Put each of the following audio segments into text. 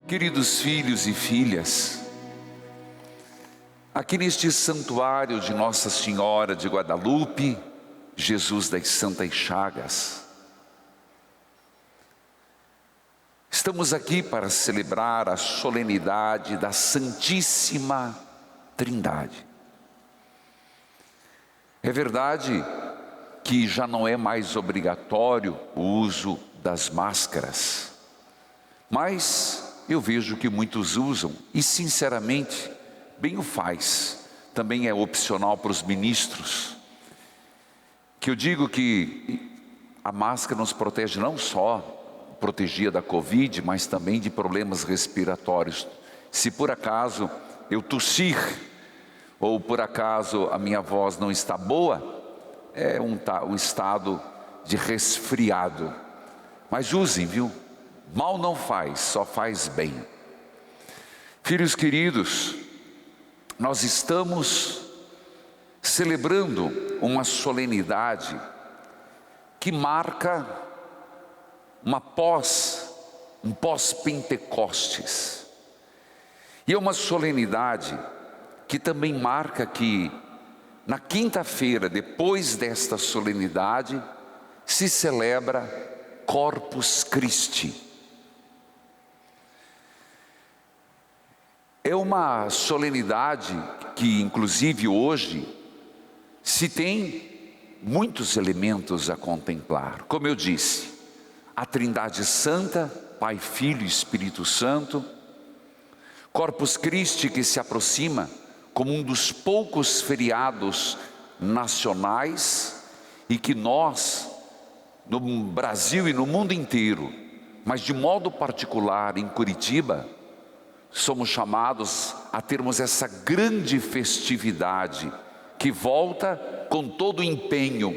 Queridos filhos e filhas, aqui neste santuário de Nossa Senhora de Guadalupe, Jesus das Santas Chagas, estamos aqui para celebrar a solenidade da Santíssima Trindade. É verdade que já não é mais obrigatório o uso das máscaras, mas eu vejo que muitos usam e sinceramente bem o faz. Também é opcional para os ministros, que eu digo que a máscara nos protege não só, protegia da Covid, mas também de problemas respiratórios. Se por acaso eu tossir, ou por acaso a minha voz não está boa, é um estado de resfriado. Mas usem, viu? Mal não faz, só faz bem. Filhos queridos, nós estamos celebrando uma solenidade que marca um pós-Pentecostes. E é uma solenidade que também marca que na quinta-feira, depois desta solenidade, se celebra Corpus Christi. É uma solenidade que, inclusive hoje, se tem muitos elementos a contemplar. Como eu disse, a Trindade Santa, Pai, Filho e Espírito Santo, Corpus Christi que se aproxima como um dos poucos feriados nacionais e que nós, no Brasil e no mundo inteiro, mas de modo particular em Curitiba, somos chamados a termos essa grande festividade que volta com todo empenho,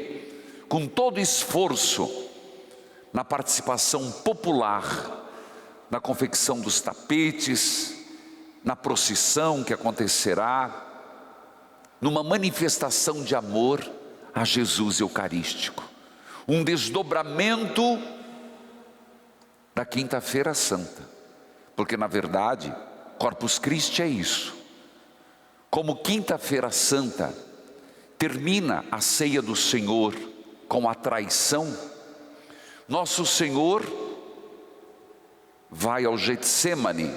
com todo esforço na participação popular, na confecção dos tapetes, na procissão que acontecerá, numa manifestação de amor a Jesus Eucarístico, um desdobramento da Quinta-feira Santa. Porque na verdade, Corpus Christi é isso. Como Quinta-feira Santa termina a ceia do Senhor com a traição, nosso Senhor vai ao Getsêmani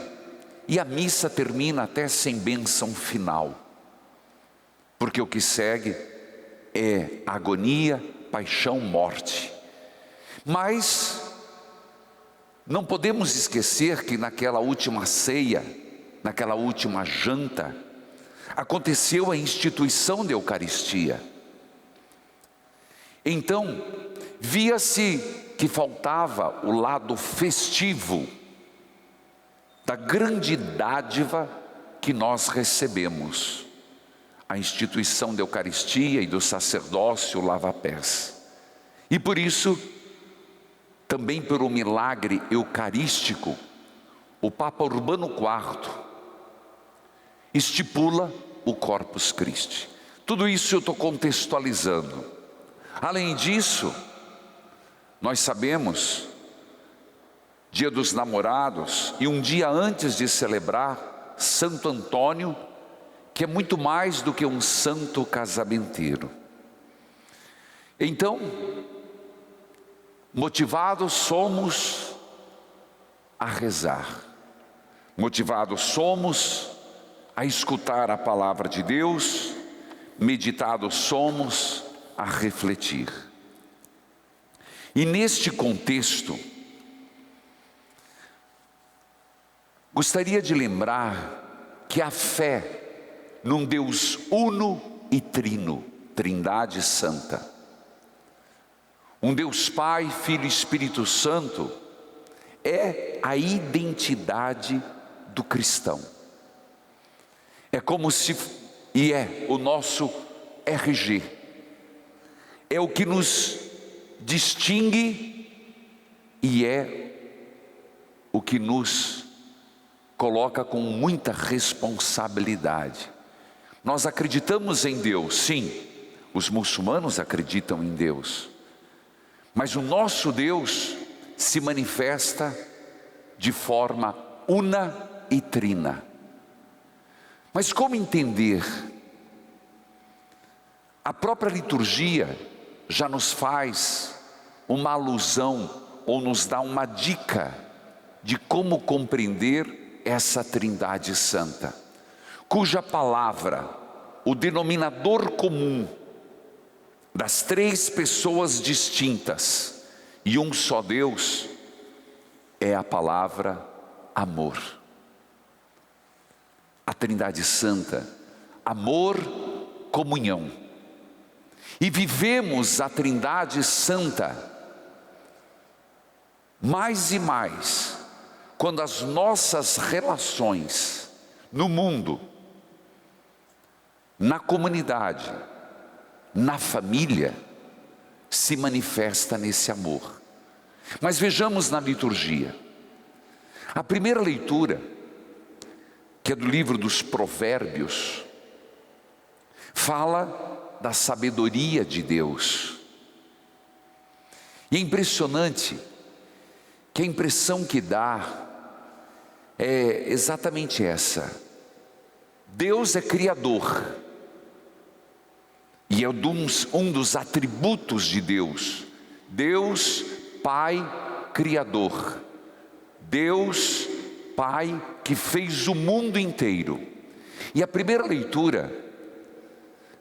e a missa termina até sem bênção final. Porque o que segue é agonia, paixão, morte. Mas não podemos esquecer que naquela última ceia, naquela última janta, aconteceu a instituição da Eucaristia. Então, via-se que faltava o lado festivo da grande dádiva que nós recebemos, a instituição da Eucaristia e do sacerdócio lava-pés. E por isso, também pelo milagre eucarístico, o Papa Urbano IV estipula o Corpus Christi. Tudo isso eu estou contextualizando. Além disso, nós sabemos, Dia dos Namorados, e um dia antes de celebrar Santo Antônio, que é muito mais do que um santo casamenteiro. Então, motivados somos a rezar, motivados somos a escutar a palavra de Deus, meditados somos a refletir. E neste contexto, gostaria de lembrar que a fé num Deus uno e trino, Trindade Santa, um Deus Pai, Filho e Espírito Santo, é a identidade do cristão. É como se, e é o nosso RG, é o que nos distingue e é o que nos coloca com muita responsabilidade. Nós acreditamos em Deus, sim, os muçulmanos acreditam em Deus, mas o nosso Deus se manifesta de forma una e trina. Mas como entender? A própria liturgia já nos faz uma alusão ou nos dá uma dica de como compreender essa Trindade Santa, cuja palavra, o denominador comum das três pessoas distintas e um só Deus, é a palavra amor. A Trindade Santa, amor, comunhão. E vivemos a Trindade Santa mais e mais quando as nossas relações no mundo, na comunidade, na família, se manifesta nesse amor. Mas vejamos na liturgia. A primeira leitura, que é do livro dos Provérbios, fala da sabedoria de Deus. E é impressionante que a impressão que dá é exatamente essa: Deus é criador, e é um dos atributos de Deus. Deus Pai Criador, Deus Pai que fez o mundo inteiro. E a primeira leitura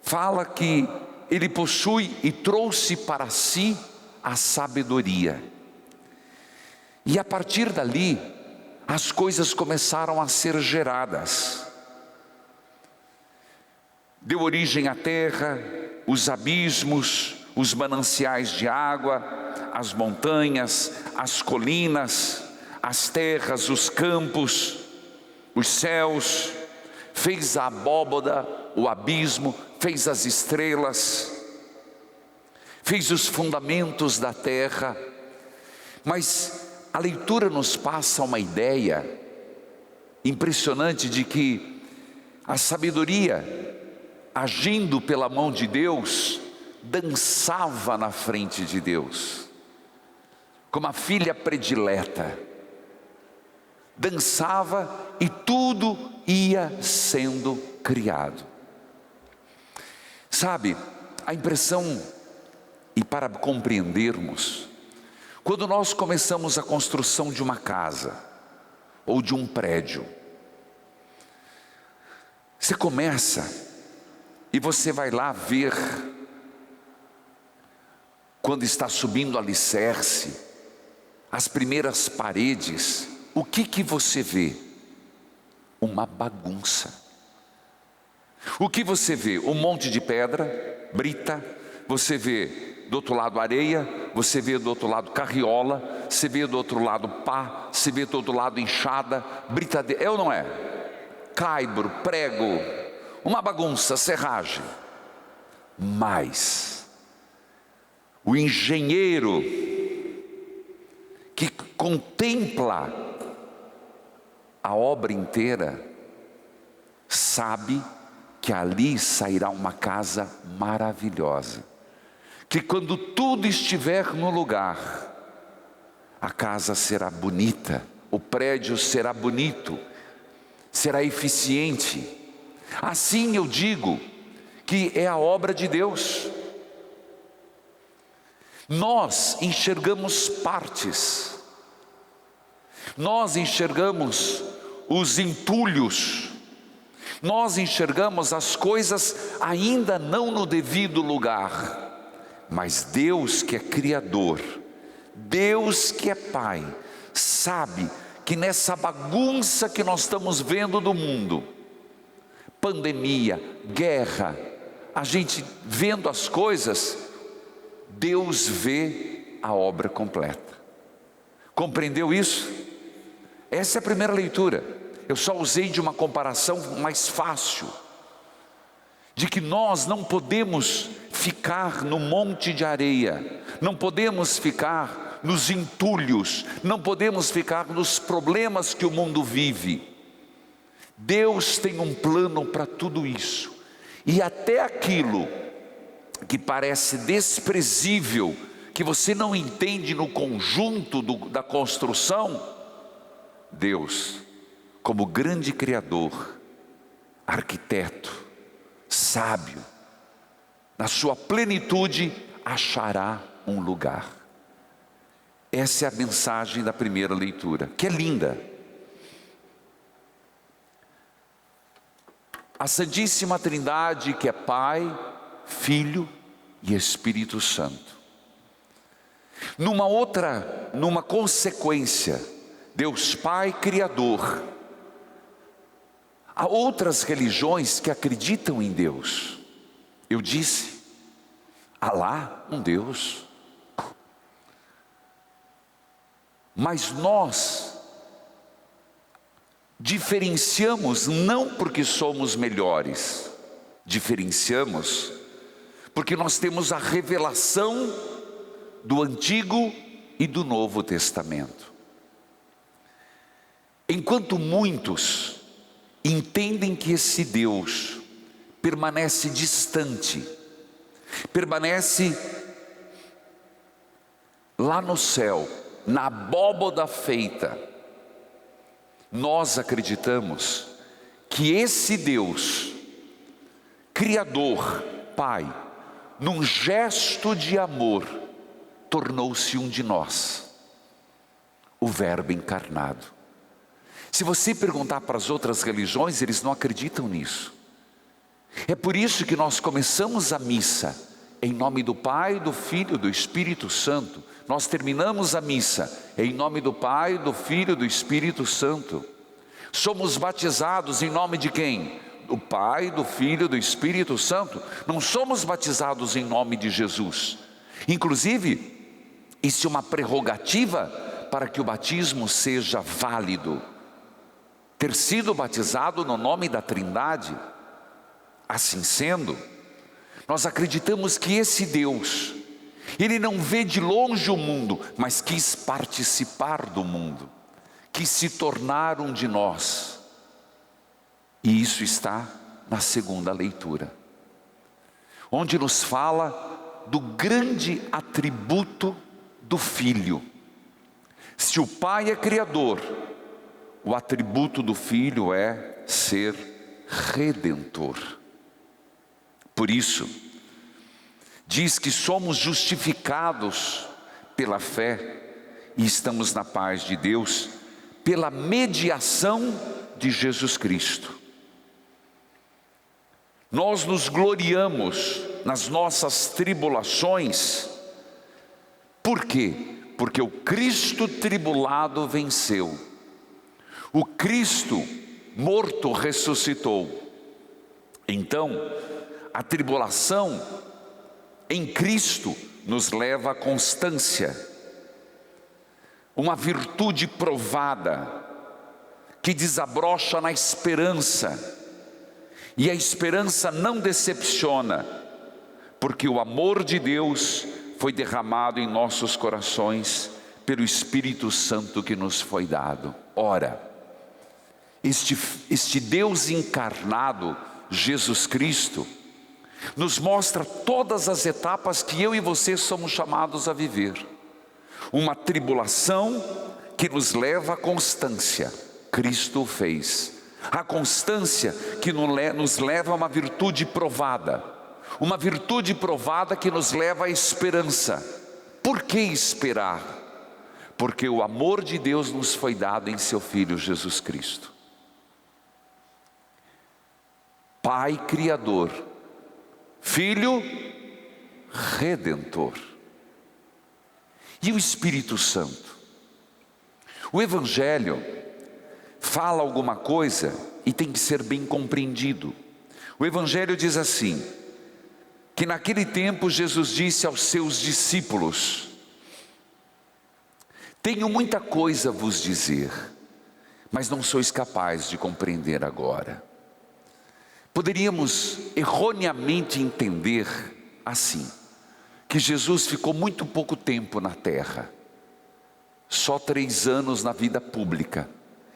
fala que Ele possui e trouxe para si a sabedoria. E a partir dali, as coisas começaram a ser geradas. Deu origem à terra, os abismos, os mananciais de água, as montanhas, as colinas, as terras, os campos, os céus, fez a abóbada, o abismo, fez as estrelas, fez os fundamentos da terra. Mas a leitura nos passa uma ideia impressionante de que a sabedoria, agindo pela mão de Deus, dançava na frente de Deus, como a filha predileta, dançava e tudo ia sendo criado. Sabe, a impressão, e para compreendermos, quando nós começamos a construção de uma casa, ou de um prédio, você começa e você vai lá ver, quando está subindo o alicerce, as primeiras paredes, o que você vê? Uma bagunça. O que você vê? Um monte de pedra, brita, você vê do outro lado areia, você vê do outro lado carriola, você vê do outro lado pá, você vê do outro lado enxada, britadeira, é ou não é? Caibro, prego, uma bagunça, serragem. Mas o engenheiro que contempla a obra inteira sabe que ali sairá uma casa maravilhosa, que quando tudo estiver no lugar, a casa será bonita, o prédio será bonito, será eficiente. Assim eu digo que é a obra de Deus. Nós enxergamos partes, nós enxergamos os entulhos, nós enxergamos as coisas ainda não no devido lugar, mas Deus que é Criador, Deus que é Pai, sabe que nessa bagunça que nós estamos vendo do mundo, pandemia, guerra, a gente vendo as coisas, Deus vê a obra completa. Compreendeu isso? Essa é a primeira leitura. Eu só usei de uma comparação mais fácil, de que nós não podemos ficar no monte de areia, não podemos ficar nos entulhos, não podemos ficar nos problemas que o mundo vive. Deus tem um plano para tudo isso, e até aquilo que parece desprezível, que você não entende no conjunto da construção, Deus como grande criador, arquiteto, sábio, na sua plenitude achará um lugar. Essa é a mensagem da primeira leitura, que é linda. A Santíssima Trindade, que é Pai, Filho e Espírito Santo. Numa consequência, Deus Pai Criador. Há outras religiões que acreditam em Deus. Eu disse, Alá, um Deus. Mas nós diferenciamos não porque somos melhores, diferenciamos porque nós temos a revelação do Antigo e do Novo Testamento. Enquanto muitos entendem que esse Deus permanece distante, permanece lá no céu, na abóboda feita, nós acreditamos que esse Deus, Criador, Pai, num gesto de amor, tornou-se um de nós, o Verbo encarnado. Se você perguntar para as outras religiões, eles não acreditam nisso. É por isso que nós começamos a missa em nome do Pai, do Filho e do Espírito Santo. Nós terminamos a missa em nome do Pai, do Filho e do Espírito Santo. Somos batizados em nome de quem? Do Pai, do Filho e do Espírito Santo. Não somos batizados em nome de Jesus. Inclusive, isso é uma prerrogativa para que o batismo seja válido. Ter sido batizado no nome da Trindade. Assim sendo, nós acreditamos que esse Deus, Ele não vê de longe o mundo, mas quis participar do mundo, quis se tornar um de nós. E isso está na segunda leitura, onde nos fala do grande atributo do Filho. Se o Pai é Criador, o atributo do Filho é ser Redentor. Por isso, diz que somos justificados pela fé e estamos na paz de Deus pela mediação de Jesus Cristo. Nós nos gloriamos nas nossas tribulações. Por quê? Porque o Cristo tribulado venceu. O Cristo morto ressuscitou. Então, a tribulação em Cristo nos leva à constância, uma virtude provada, que desabrocha na esperança, e a esperança não decepciona, porque o amor de Deus foi derramado em nossos corações, pelo Espírito Santo que nos foi dado. Ora, este Deus encarnado, Jesus Cristo, nos mostra todas as etapas que eu e você somos chamados a viver. Uma tribulação que nos leva à constância, Cristo o fez. A constância que nos leva a uma virtude provada. Uma virtude provada que nos leva à esperança. Por que esperar? Porque o amor de Deus nos foi dado em seu Filho Jesus Cristo. Pai Criador, Filho Redentor. E o Espírito Santo? O Evangelho fala alguma coisa e tem que ser bem compreendido. O Evangelho diz assim, que naquele tempo Jesus disse aos seus discípulos: tenho muita coisa a vos dizer, mas não sois capazes de compreender agora. Poderíamos erroneamente entender assim, que Jesus ficou muito pouco tempo na terra, só 3 anos na vida pública,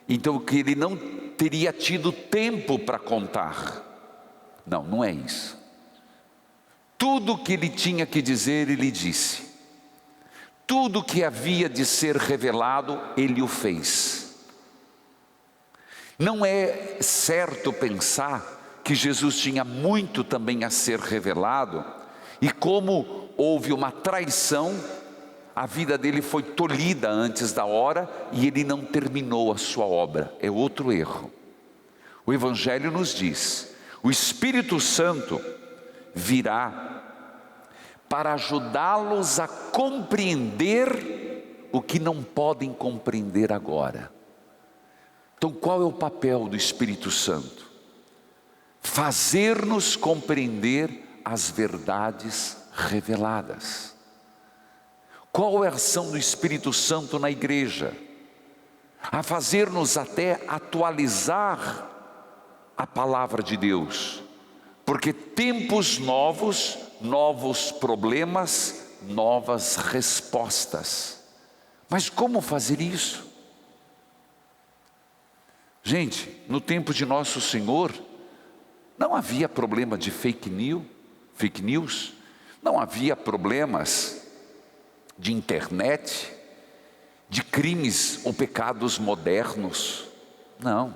então que ele não teria tido tempo para contar. Não, não é isso. Tudo que ele tinha que dizer, ele disse. Tudo que havia de ser revelado, ele o fez. Não é certo pensar que Jesus tinha muito também a ser revelado, e como houve uma traição, a vida dele foi tolhida antes da hora e ele não terminou a sua obra. É outro erro. O Evangelho nos diz: o Espírito Santo virá para ajudá-los a compreender o que não podem compreender agora. Então, qual é o papel do Espírito Santo? Fazer-nos compreender as verdades reveladas. Qual é a ação do Espírito Santo na igreja? A fazer-nos até atualizar a palavra de Deus, porque tempos novos, novos problemas, novas respostas. Mas como fazer isso? Gente, no tempo de Nosso Senhor, não havia problema de fake news, não havia problemas de internet, de crimes ou pecados modernos, não.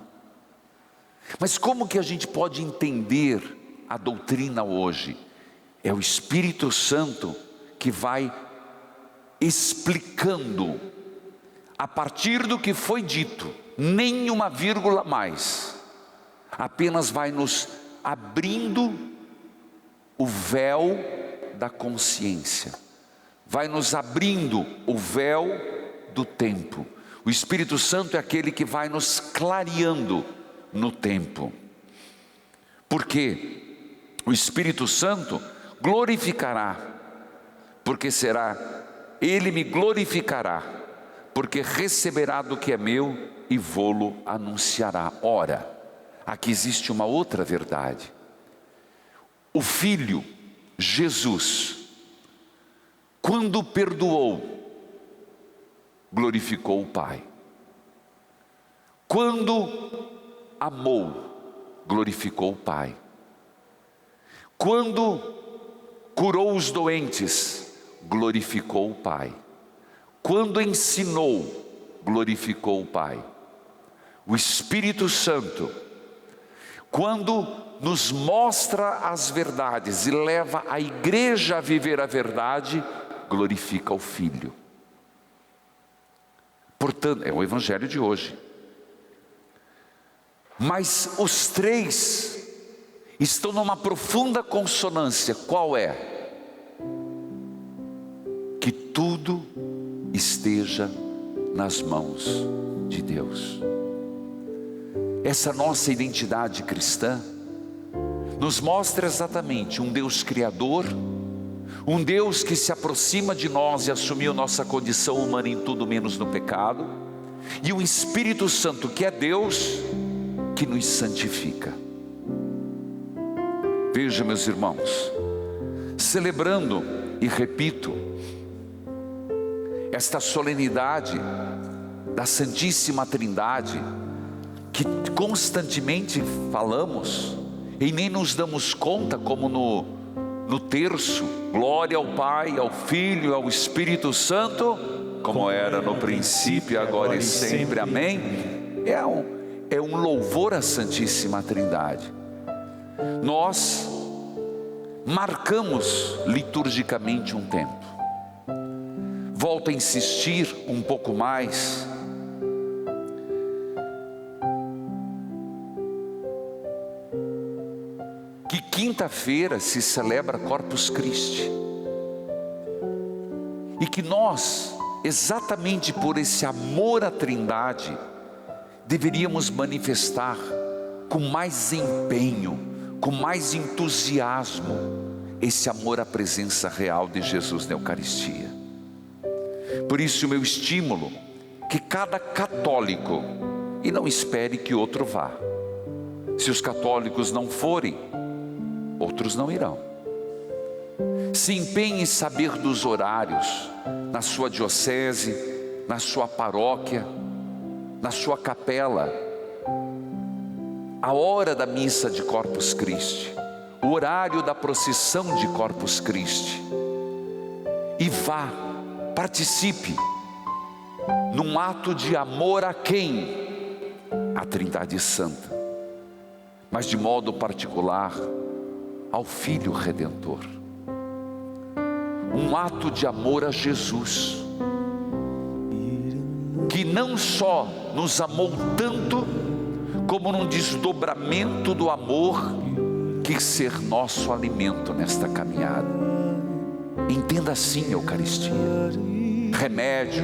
Mas como que a gente pode entender a doutrina hoje? É o Espírito Santo que vai explicando, a partir do que foi dito, nem uma vírgula mais, apenas vai nos abrindo o véu da consciência, vai nos abrindo o véu do tempo. O Espírito Santo é aquele que vai nos clareando no tempo, porque o Espírito Santo glorificará, porque Ele me glorificará, porque receberá do que é meu e vô-lo anunciará. Ora, aqui existe uma outra verdade. O Filho, Jesus, quando perdoou, glorificou o Pai. Quando amou, glorificou o Pai. Quando curou os doentes, glorificou o Pai. Quando ensinou, glorificou o Pai. O Espírito Santo, quando nos mostra as verdades e leva a igreja a viver a verdade, glorifica o Filho. Portanto, é o Evangelho de hoje. Mas os três estão numa profunda consonância. Qual é? Que tudo esteja nas mãos de Deus. Essa nossa identidade cristã nos mostra exatamente um Deus criador, um Deus que se aproxima de nós e assumiu nossa condição humana em tudo menos no pecado, e o Espírito Santo, que é Deus, que nos santifica. Veja, meus irmãos, celebrando, e repito, esta solenidade da Santíssima Trindade, que constantemente falamos, e nem nos damos conta, como no terço, glória ao Pai, ao Filho e ao Espírito Santo, como era no princípio, agora e sempre, amém. É um louvor à Santíssima Trindade. Nós marcamos liturgicamente um tempo. Volto a insistir um pouco mais. Que quinta-feira se celebra Corpus Christi. E que nós, exatamente por esse amor à Trindade, deveríamos manifestar com mais empenho, com mais entusiasmo, esse amor à presença real de Jesus na Eucaristia. Por isso o meu estímulo, que cada católico, e não espere que outro vá, se os católicos não forem, outros não irão, se empenhe em saber dos horários, na sua diocese, na sua paróquia, na sua capela, a hora da missa de Corpus Christi, o horário da procissão de Corpus Christi, e vá, participe, num ato de amor a quem? à Trindade Santa, mas de modo particular ao Filho Redentor. Um ato de amor a Jesus, que não só nos amou tanto, como num desdobramento do amor, quis ser nosso alimento nesta caminhada. Entenda assim a Eucaristia: remédio,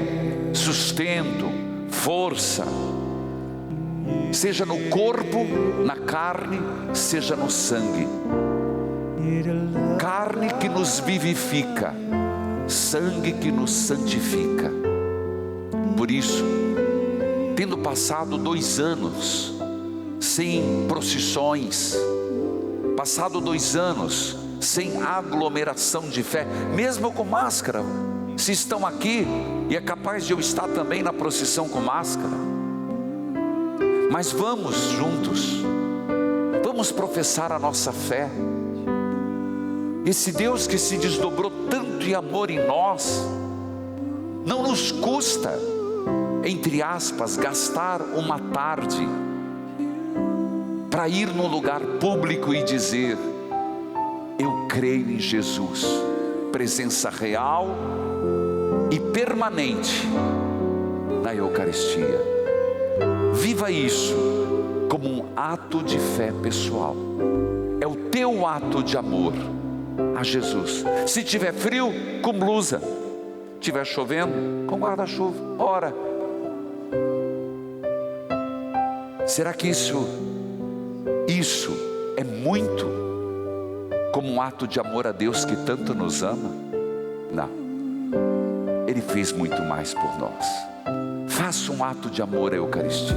sustento, força, seja no corpo, na carne, seja no sangue. Carne que nos vivifica, sangue que nos santifica. Por isso, tendo passado 2 anos sem procissões, passado 2 anos sem aglomeração de fé, mesmo com máscara, se estão aqui, e é capaz de eu estar também na procissão com máscara, mas vamos juntos, vamos professar a nossa fé. Esse Deus que se desdobrou tanto em amor em nós, não nos custa, entre aspas, gastar uma tarde para ir num lugar público e dizer: eu creio em Jesus, presença real e permanente na Eucaristia. Viva isso como um ato de fé pessoal. É o teu ato de amor a Jesus. Se tiver frio, com blusa. Tiver chovendo, com guarda-chuva. Ora, será que isso é muito como um ato de amor a Deus que tanto nos ama? Não. Ele fez muito mais por nós. Faça um ato de amor à Eucaristia.